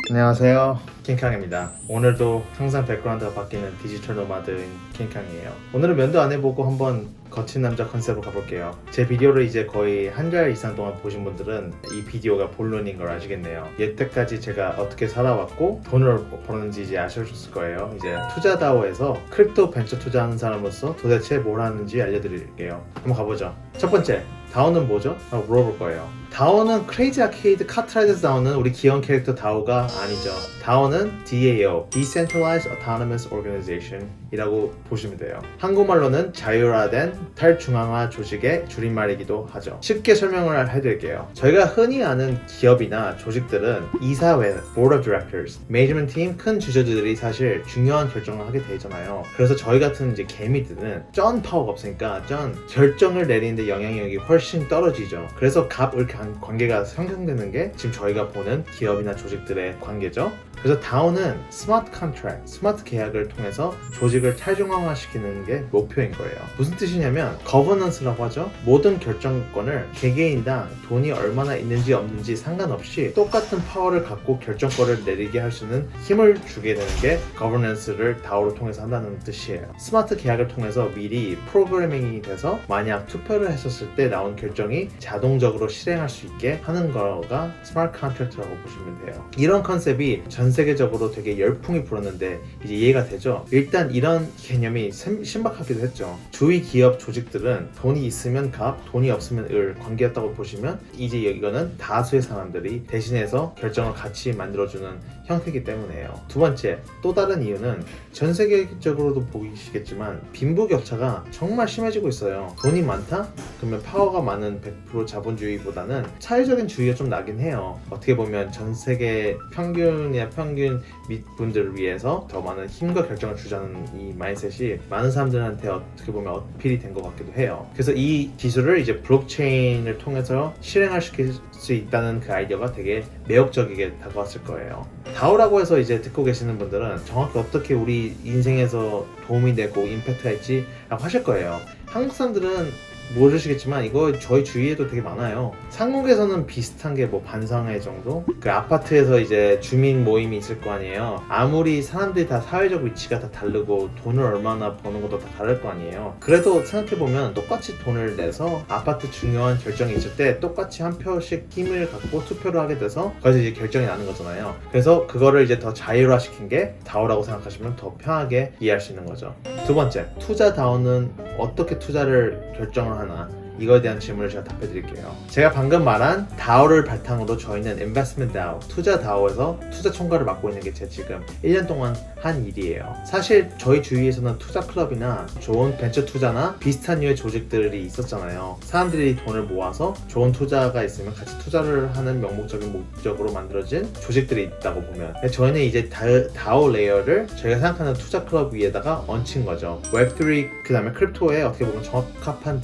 안녕하세요, 킹캉입니다. 오늘도 항상 백그라운드가 바뀌는 디지털 노마드인 킹캉이에요. 오늘은 면도 안 해보고 한번 거친 남자 컨셉으로 가볼게요. 제 비디오를 이제 거의 한 달 이상 동안 보신 분들은 이 비디오가 본론인 걸 아시겠네요. 여태까지 제가 어떻게 살아왔고 돈을 벌었는지 이제 아셨을 거예요. 이제 투자다오에서 크립토 벤처 투자하는 사람으로서 도대체 뭘 하는지 알려드릴게요. 한번 가보죠. 첫 번째, 다오는 뭐죠? 라고 물어볼 거예요. 다오는 크레이지 아케이드 카트라이드에서 나오는 우리 귀여운 캐릭터 다오가 아니죠. 다오는 DAO, Decentralized Autonomous Organization 이라고 보시면 돼요. 한국말로는 자율화된 탈중앙화 조직의 줄임말이기도 하죠. 쉽게 설명을 해드릴게요. 저희가 흔히 아는 기업이나 조직들은 이사회, Board of Directors, Management Team 큰 주주들이 사실 중요한 결정을 하게 되잖아요. 그래서 저희 같은 이제 개미들은 쩐 파워가 없으니까 결정을 내리는데 영향력이 훨씬 떨어지죠. 그래서 갑을 관계가 형성되는 게 지금 저희가 보는 기업이나 조직들의 관계죠. 그래서 다오는 스마트 컨트랙트, 스마트 계약을 통해서 조직을 탈중앙화시키는 게 목표인 거예요. 무슨 뜻이냐면 거버넌스라고 하죠. 모든 결정권을 개개인당 돈이 얼마나 있는지 없는지 상관없이 똑같은 파워를 갖고 결정권을 내리게 할 수 있는 힘을 주게 되는 게 거버넌스를 다오를 통해서 한다는 뜻이에요. 스마트 계약을 통해서 미리 프로그래밍이 돼서 만약 투표를 했었을 때 나온 결정이 자동적으로 실행할 수 있게 하는 거가 스마트 컨트랙트라고 보시면 돼요. 이런 컨셉이 전 세계적으로 되게 열풍이 불었는데 이제 이해가 되죠. 일단 이런 개념이 신박하기도 했죠. 주위 기업 조직들은 돈이 있으면 갑, 돈이 없으면 을 관계였다고 보시면 이제 이거는 다수의 사람들이 대신해서 결정을 같이 만들어주는 형태이기 때문에요. 두 번째, 또 다른 이유는 전 세계적으로도 보이시겠지만 빈부격차가 정말 심해지고 있어요. 돈이 많다? 그러면 파워가 많은 100% 자본주의보다는 사회적인 주의가 좀 나긴 해요. 어떻게 보면 전 세계 평균 분들을 위해서 더 많은 힘과 결정을 주자는 이 마인드셋이 많은 사람들한테 어떻게 보면 어필이 된 것 같기도 해요. 그래서 이 기술을 이제 블록체인을 통해서 실행시킬 수 있다는 그 아이디어가 되게 매혹적이게 다가왔을 거예요. 다오라고 해서 이제 듣고 계시는 분들은 정확히 어떻게 우리 인생에서 도움이 되고 임팩트가 있지? 라고 하실 거예요. 한국 사람들은 모르시겠지만 이거 저희 주위에도 되게 많아요. 한국에서는 비슷한 게 뭐 반상회 정도? 그 아파트에서 이제 주민 모임이 있을 거 아니에요. 아무리 사람들이 다 사회적 위치가 다 다르고 돈을 얼마나 버는 것도 다 다를 거 아니에요. 그래도 생각해보면 똑같이 돈을 내서 아파트 중요한 결정이 있을 때 똑같이 한 표씩 힘을 갖고 투표를 하게 돼서 거기서 이제 결정이 나는 거잖아요. 그래서 그거를 이제 더 자율화시킨 게 다오라고 생각하시면 더 편하게 이해할 수 있는 거죠. 두 번째, 투자 다오는 어떻게 투자를 결정을 하나? 이거에 대한 질문을 제가 답해 드릴게요. 제가 방금 말한 다오를 바탕으로 저희는 Investment DAO, 투자 다오에서 투자 총괄을 맡고 있는 게 제 지금 1년 동안 한 일이에요. 사실 저희 주위에서는 투자 클럽이나 좋은 벤처 투자나 비슷한 류의 조직들이 있었잖아요. 사람들이 돈을 모아서 좋은 투자가 있으면 같이 투자를 하는 명목적인 목적으로 만들어진 조직들이 있다고 보면, 저희는 이제 다오 레이어를 저희가 생각하는 투자 클럽 위에다가 얹힌 거죠. 웹3 그 다음에 크립토에 어떻게 보면 적합한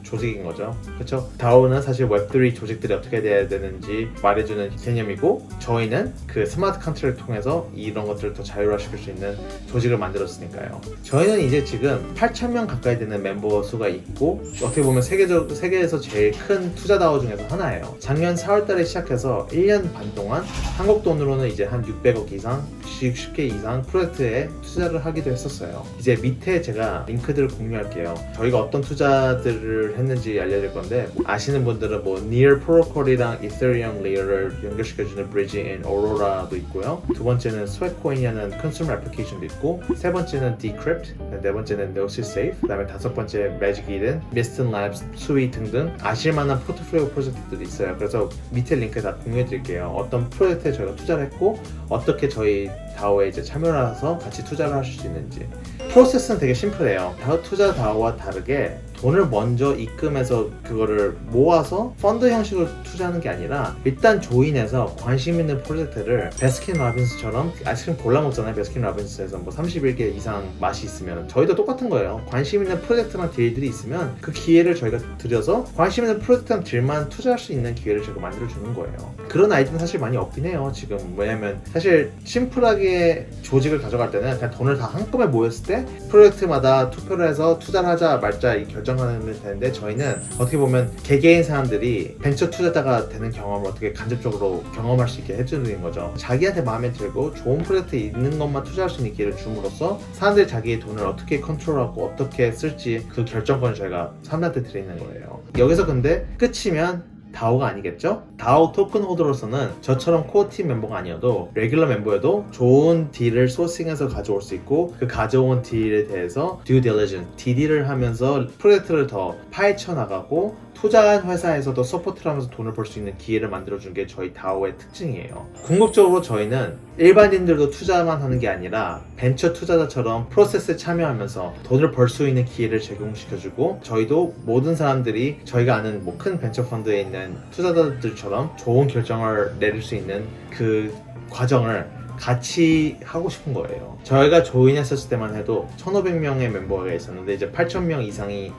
조직인 거죠. 그렇죠? 다오는 사실 웹3 조직들이 어떻게 돼야 되는지 말해주는 개념이고, 저희는 그 스마트 컨트랙을 통해서 이런 것들을 더 자율화시킬 수 있는 조직을 만들었으니까요. 저희는 이제 지금 8,000명 가까이 되는 member 수가 있고, 어떻게 보면 세계에서 제일 큰 투자 다오 중에서 하나예요. 작년 4월달에 시작해서 1년 반 동안 한국 돈으로는 이제 한 600억 이상, 10개 이상 프로젝트에 투자를 하기도 했었어요. 이제 밑에 제가 링크들을 공유할게요. 저희가 어떤 투자들을 했는지 알려드릴 건데, 아시는 분들은 뭐 Near 프로토콜이랑 이더리움 레이어를 연결시켜주는 브리지 인 오로라도 있고요. 두 번째는 스웨코인이라는 컨슈머 애플리케이션도 있고, 세 번째는 Decrypt, 네 번째는 Gnosis Safe, 그 다음에 다섯 번째 Magic Eden, Miston Labs, 수위 등등 아실만한 포트폴리오 프로젝트들이 있어요. 그래서 밑에 링크 다 공유해드릴게요. 어떤 프로젝트에 저희가 투자를 했고 어떻게 저희 다오에 이제 참여를 해서 같이 투자를 하실 수 있는지. 프로세스는 되게 심플해요. 투자 다오와 다르게 돈을 먼저 입금해서 그거를 모아서 펀드 형식으로 투자하는 게 아니라 일단 조인해서 관심 있는 프로젝트를 베스킨 라빈스처럼 아이스크림 골라 먹잖아요. 베스킨 라빈스에서 뭐 31개 이상 맛이 있으면 저희도 똑같은 거예요. 관심 있는 프로젝트랑 딜들이 있으면 그 기회를 저희가 드려서 관심 있는 프로젝트랑 딜만 투자할 수 있는 기회를 저희가 만들어주는 거예요. 그런 아이디어는 사실 많이 없긴 해요. 지금 왜냐면 사실 심플하게 조직을 가져갈 때는 그냥 돈을 다 한꺼번에 모였을 때 프로젝트마다 투표를 해서 투자를 하자 말자 이 결정 결정하면 되는데 저희는 어떻게 보면 개개인 사람들이 벤처 투자자가 되는 경험을 어떻게 간접적으로 경험할 수 있게 해주는 거죠. 자기한테 마음에 들고 좋은 프로젝트에 있는 것만 투자할 수 있는 기회를 줌으로써 사람들이 자기의 돈을 어떻게 컨트롤하고 어떻게 쓸지 그 결정권을 저희가 사람들한테 드리는 거예요. 여기서 근데 끝이면 다오가 아니겠죠? 다오 토큰 홀더로서는 저처럼 코어 팀 멤버가 아니어도 레귤러 멤버여도 좋은 딜을 소싱해서 가져올 수 있고 그 가져온 딜에 대해서 due diligence, DD를 하면서 프로젝트를 더 파헤쳐 나가고 투자한 회사에서도 서포트를 하면서 돈을 벌 수 있는 기회를 만들어준 게 저희 다오의 특징이에요. 궁극적으로 저희는 일반인들도 투자만 하는 게 아니라 벤처 투자자처럼 프로세스에 참여하면서 돈을 벌 수 있는 기회를 제공시켜주고 저희도 모든 사람들이 저희가 아는 뭐 큰 벤처 펀드에 있는 투자자들처럼 좋은 결정을 내릴 수 있는 그 과정을 같이 하고 싶은 거예요. 저희가 조인했을 때만 해도 1,500명의 멤버가 있었는데 이제 8,000명 이상이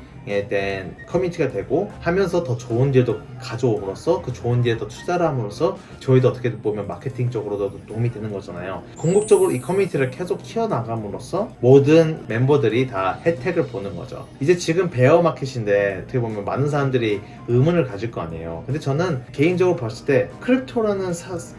된 커뮤니티가 되고 하면서 더 좋은 딜도 가져옴으로써 그 좋은 딜에 더 투자를 함으로써 저희도 어떻게 보면 마케팅적으로도 도움이 되는 거잖아요. 궁극적으로 이 커뮤니티를 계속 키워나감으로써 모든 멤버들이 다 혜택을 보는 거죠. 이제 지금 베어 마켓인데 어떻게 보면 많은 사람들이 의문을 가질 거 아니에요. 근데 저는 개인적으로 봤을 때 크립토라는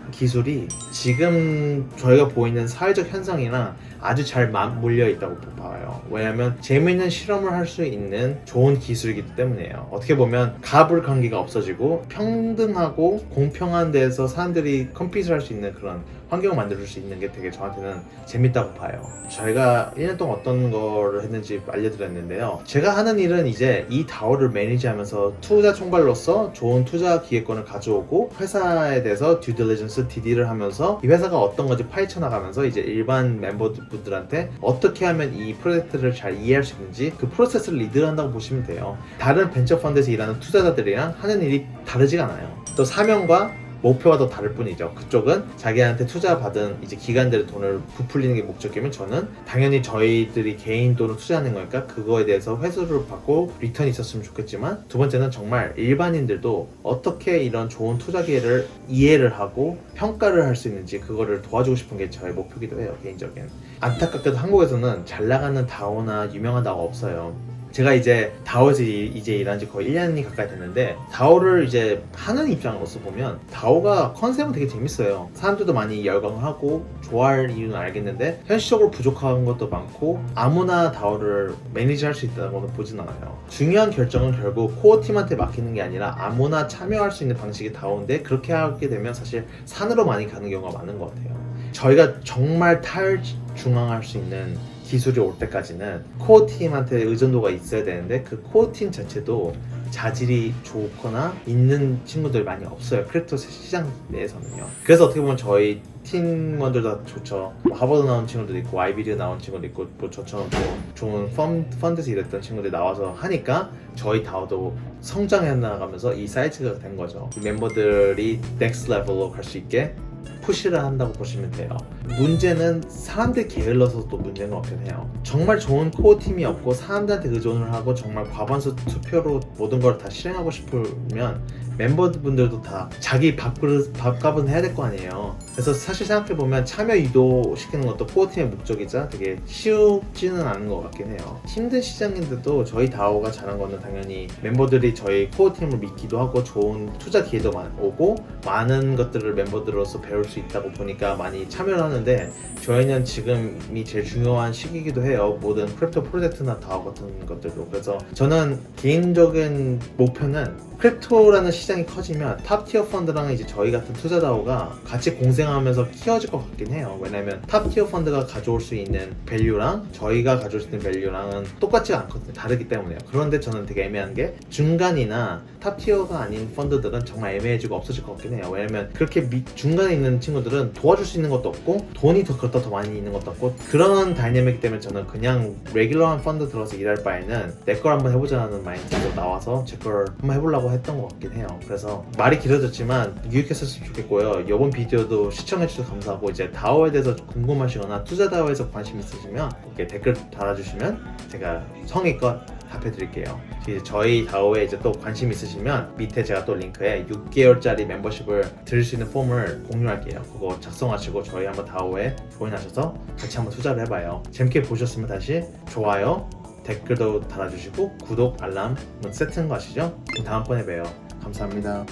기술이 지금 저희가 보이는 사회적 현상이랑 아주 잘 맞물려 있다고 봐요. 왜냐하면 재미있는 실험을 할 수 있는 좋은 기술이기 때문이에요. 어떻게 보면 갑을 관계가 없어지고 평등하고 공평한 데서 사람들이 컴피트를 할 수 있는 그런 환경을 만들어줄 수 있는 게 되게 저한테는 재밌다고 봐요. 저희가 1년 동안 어떤 거를 했는지 알려드렸는데요. 제가 하는 일은 이제 이 다오를 매니지하면서 투자 총괄로서 좋은 투자 기획권을 가져오고 회사에 대해서 듀 딜리전스 DD를 하면서 이 회사가 어떤 건지 파헤쳐 나가면서 이제 일반 멤버분들한테 어떻게 하면 이 프로젝트를 잘 이해할 수 있는지 그 프로세스를 리드한다고 보시면 돼요. 다른 벤처 펀드에서 일하는 투자자들이랑 하는 일이 다르지가 않아요. 또 사명과 목표가 더 다를 뿐이죠. 그쪽은 자기한테 투자받은 이제 기관들의 돈을 부풀리는 게 목적이면 저는 당연히 저희들이 개인 돈을 투자하는 거니까 그거에 대해서 회수를 받고 리턴이 있었으면 좋겠지만 두 번째는 정말 일반인들도 어떻게 이런 좋은 투자 기회를 이해를 하고 평가를 할 수 있는지 그거를 도와주고 싶은 게 저의 목표기도 해요. 개인적인. 안타깝게도 한국에서는 잘 나가는 다오나 유명한 다오가 없어요. 제가 이제 다오에서 이제 일한 지 거의 1년이 가까이 됐는데 다오를 이제 하는 입장으로서 보면 다오가 컨셉은 되게 재밌어요. 사람들도 많이 열광을 하고 좋아할 이유는 알겠는데 현실적으로 부족한 것도 많고 아무나 다오를 매니지할 수 있다고는 보진 않아요. 중요한 결정은 결국 코어 팀한테 맡기는 게 아니라 아무나 참여할 수 있는 방식이 다오인데 그렇게 하게 되면 사실 산으로 많이 가는 경우가 많은 것 같아요. 저희가 정말 탈중앙할 수 있는 기술이 올 때까지는 코어 팀한테 의존도가 있어야 되는데 그 코어 팀 자체도 자질이 좋거나 있는 친구들 많이 없어요. 크립토 시장 내에서는요. 그래서 어떻게 보면 저희 팀원들 다 좋죠. 뭐 하버드 나온 친구들도 있고 아이비리에 나온 친구도 있고 뭐 저처럼 또 좋은 펀드에서 일했던 친구들이 나와서 하니까 저희 다오도 성장해 나가면서 이 사이즈가 된 거죠. 멤버들이 넥스트 레벨로 갈 수 있게 푸시를 한다고 보시면 돼요. 문제는 사람들 게을러서 또 문제인 것 같긴 해요. 정말 좋은 코어 팀이 없고 사람들한테 의존을 하고 정말 과반수 투표로 모든 걸 다 실행하고 싶으면 멤버분들도 다 자기 밥값은 해야 될 거 아니에요. 그래서 사실 생각해보면 참여 유도시키는 것도 코어팀의 목적이자 되게 쉽지는 않은 것 같긴 해요. 힘든 시장인데도 저희 다오가 잘한 거는 당연히 멤버들이 저희 코어팀을 믿기도 하고 좋은 투자 기회도 오고 많은 것들을 멤버들로서 배울 수 있다고 보니까 많이 참여를 하는데 저희는 지금이 제일 중요한 시기이기도 해요. 모든 크립토 프로젝트나 다오 같은 것들도. 그래서 저는 개인적인 목표는 크립토라는 시장이 커지면 탑티어 펀드랑 이제 저희 같은 투자 다오가 같이 공생하면서 키워질 것 같긴 해요. 왜냐면 탑티어 펀드가 가져올 수 있는 밸류랑 저희가 가져올 수 있는 밸류랑은 똑같지 않거든요. 다르기 때문에요. 그런데 저는 되게 애매한 게 중간이나 탑티어가 아닌 펀드들은 정말 애매해지고 없어질 것 같긴 해요. 왜냐면 그렇게 중간에 있는 친구들은 도와줄 수 있는 것도 없고 돈이 그렇다 더 많이 있는 것도 없고 그런 다이내믹 때문에 저는 그냥 레귤러한 펀드 들어서 일할 바에는 내 걸 한번 해보자는 마인드로 나와서 제 걸 한번 해보려고 했던 것 같긴 해요. 그래서 말이 길어졌지만 유익했었으면 좋겠고요. 이번 비디오도 시청해주셔서 감사하고 이제 다오에 대해서 궁금하시거나 투자 다오에서 관심 있으시면 이렇게 댓글 달아주시면 제가 성의껏 답해드릴게요. 이제 저희 다오에 이제 또 관심 있으시면 밑에 제가 또 링크에 6개월짜리 멤버십을 드릴 수 있는 폼을 공유할게요. 그거 작성하시고 저희 한번 다오에 조인하셔서 같이 한번 투자를 해봐요. 재밌게 보셨으면 다시 좋아요, 댓글도 달아주시고 구독, 알람 세트는 거 아시죠? 그럼 다음번에 봬요. 감사합니다.